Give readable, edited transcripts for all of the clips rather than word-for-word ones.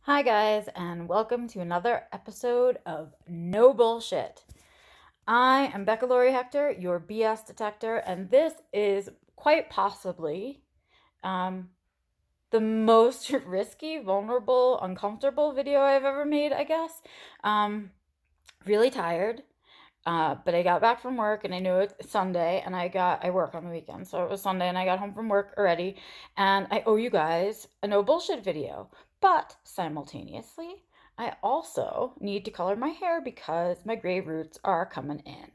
Hi, guys, and welcome to another episode of No Bullshit. I am Becca Laurie Hector, your BS detector, and this is quite possibly um, the most risky, vulnerable, uncomfortable video I've ever made, I guess. Really tired, but I got back from work and I knew it's Sunday and I work on the weekend. So it was Sunday and I got home from work already and I owe you guys a no bullshit video. But simultaneously, I also need to color my hair because my gray roots are coming in.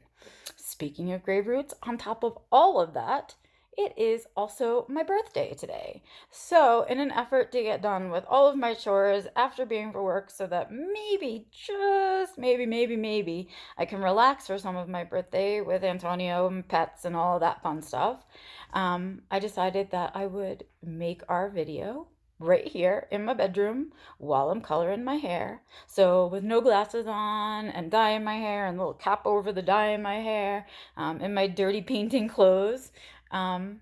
Speaking of gray roots, on top of all of that, it is also my birthday today. So, in an effort to get done with all of my chores after being for work so that maybe, just maybe, I can relax for some of my birthday with Antonio and pets and all of that fun stuff, I decided that I would make our video right here in my bedroom while I'm coloring my hair. So with no glasses on and dye in my hair and a little cap over the dye in my hair, in my dirty painting clothes, um,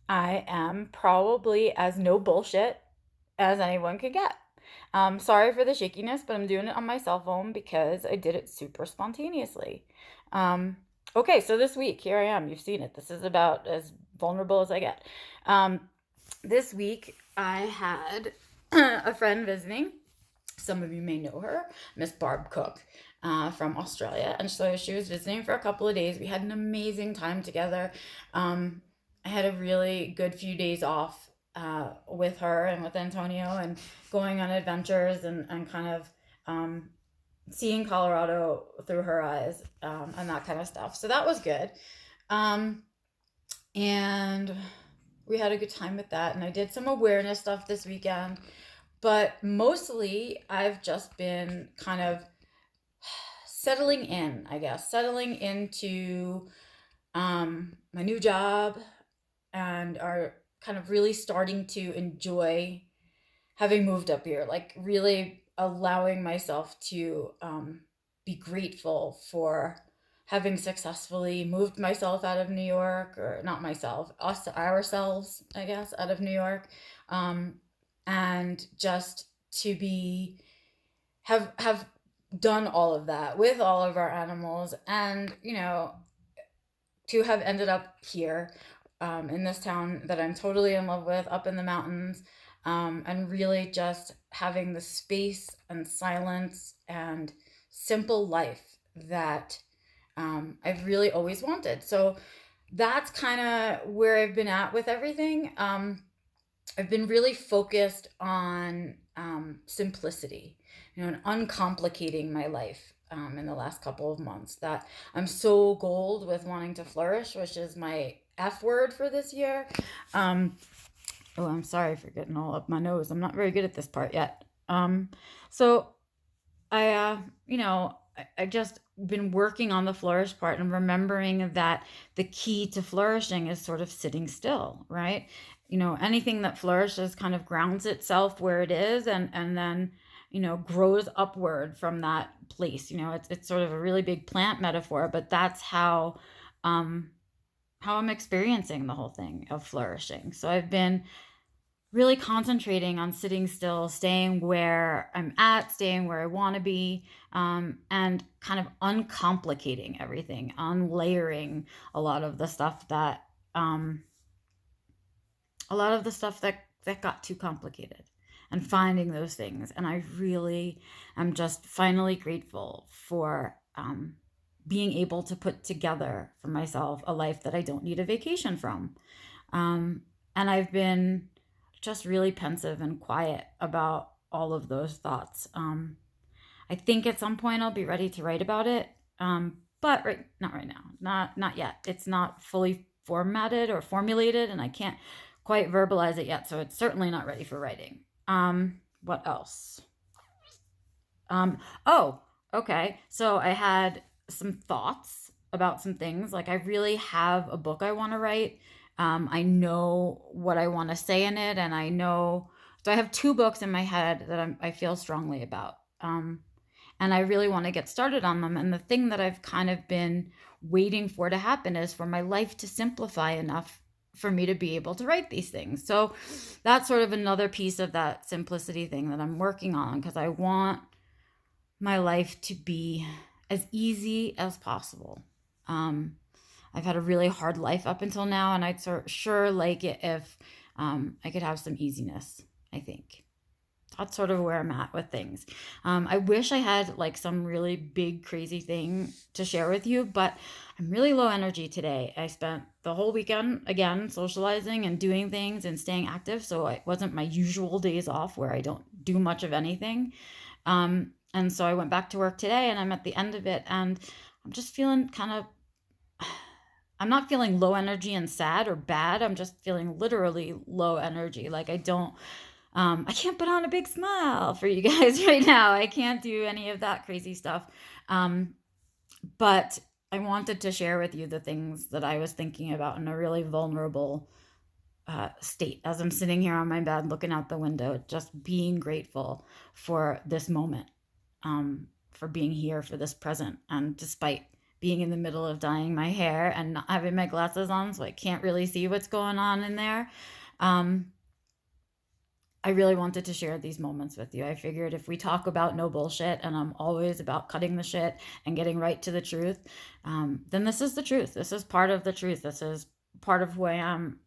I am probably as no bullshit as anyone could get. Sorry for the shakiness, but I'm doing it on my cell phone because I did it super spontaneously. Um, okay, so this week, here I am. You've seen it. This is about as vulnerable as I get. This week, I had a friend visiting. Some of you may know her, Miss Barb Cook, from Australia. And so she was visiting for a couple of days. We had an amazing time together. I had a really good few days off with her and with Antonio and going on adventures and kind of seeing Colorado through her eyes and that kind of stuff. So that was good. Um, and we had a good time with that. And I did some awareness stuff this weekend. But mostly, I've just been kind of settling in, I guess, settling into my new job and are kind of really starting to enjoy having moved up here, like really allowing myself to be grateful for having successfully moved myself out of New York, or not myself, us, ourselves, I guess, out of New York. Um, and just to be have done all of that with all of our animals and to have ended up here in this town that I'm totally in love with up in the mountains, and really just having the space and silence and simple life that I've really always wanted. So that's kind of where I've been at with everything. I've been really focused on simplicity, and uncomplicating my life in the last couple of months. That I'm so gold with wanting to flourish, which is my F word for this year. Um, oh, I'm sorry for getting all up my nose. I'm not very good at this part yet. So I, I just been working on the flourish part and remembering that the key to flourishing is sort of sitting still, right? Anything that flourishes kind of grounds itself where it is and then, grows upward from that place. It's sort of a really big plant metaphor, but that's how I'm experiencing the whole thing of flourishing. So I've been really concentrating on sitting still, staying where I'm at, staying where I want to be, and kind of uncomplicating everything, unlayering a lot of the stuff that that got too complicated, and finding those things. And I really am just finally grateful for being able to put together for myself a life that I don't need a vacation from. And I've been just really pensive and quiet about all of those thoughts. I think at some point I'll be ready to write about it, but not right now, not yet. It's not fully formatted or formulated, and I can't quite verbalize it yet. So it's certainly not ready for writing. What else? Oh, okay. So I had some thoughts about some things. Like I really have a book I want to write. I know what I want to say in it, and I know. So I have two books in my head that I feel strongly about, and I really want to get started on them. And the thing that I've kind of been waiting for to happen is for my life to simplify enough for me to be able to write these things. So that's sort of another piece of that simplicity thing that I'm working on, because I want my life to be as easy as possible. I've had a really hard life up until now, and I'd sure like it if I could have some easiness, I think. That's sort of where I'm at with things. I wish I had like some really big, crazy thing to share with you, but I'm really low energy today. I spent the whole weekend, again, socializing and doing things and staying active. So it wasn't my usual days off where I don't do much of anything. And so I went back to work today, and I'm at the end of it, and I'm just feeling I'm not feeling low energy and sad or bad. I'm just feeling literally low energy. Like I can't put on a big smile for you guys right now. I can't do any of that crazy stuff. But I wanted to share with you the things that I was thinking about in a really vulnerable state as I'm sitting here on my bed looking out the window, just being grateful for this moment, for being here for this present. And despite being in the middle of dyeing my hair and not having my glasses on, so I can't really see what's going on in there, I really wanted to share these moments with you. I figured if we talk about no bullshit, and I'm always about cutting the shit and getting right to the truth, then this is the truth. This is part of the truth. This is part of who I am,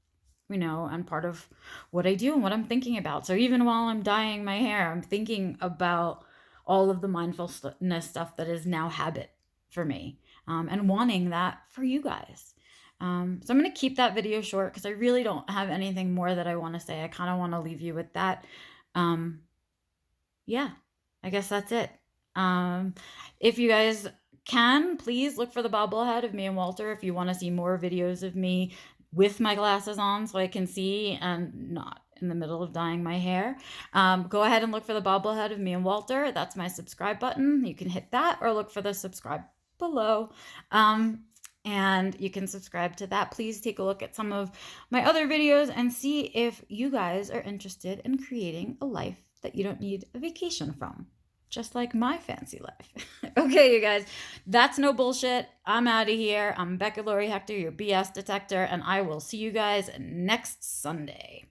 and part of what I do and what I'm thinking about. So even while I'm dyeing my hair, I'm thinking about all of the mindfulness stuff that is now habit for me, and wanting that for you guys. So I'm going to keep that video short because I really don't have anything more that I want to say. I kind of want to leave you with that. Yeah, I guess that's it. If you guys can, please look for the bobblehead of me and Walter if you want to see more videos of me with my glasses on so I can see and not in the middle of dyeing my hair. Go ahead and look for the bobblehead of me and Walter. That's my subscribe button. You can hit that or look for the subscribe below. And you can subscribe to that. Please take a look at some of my other videos and see if you guys are interested in creating a life that you don't need a vacation from, just like my fancy life. Okay, you guys, that's no bullshit. I'm out of here. I'm Becca Lori Hector, your BS detector, and I will see you guys next Sunday.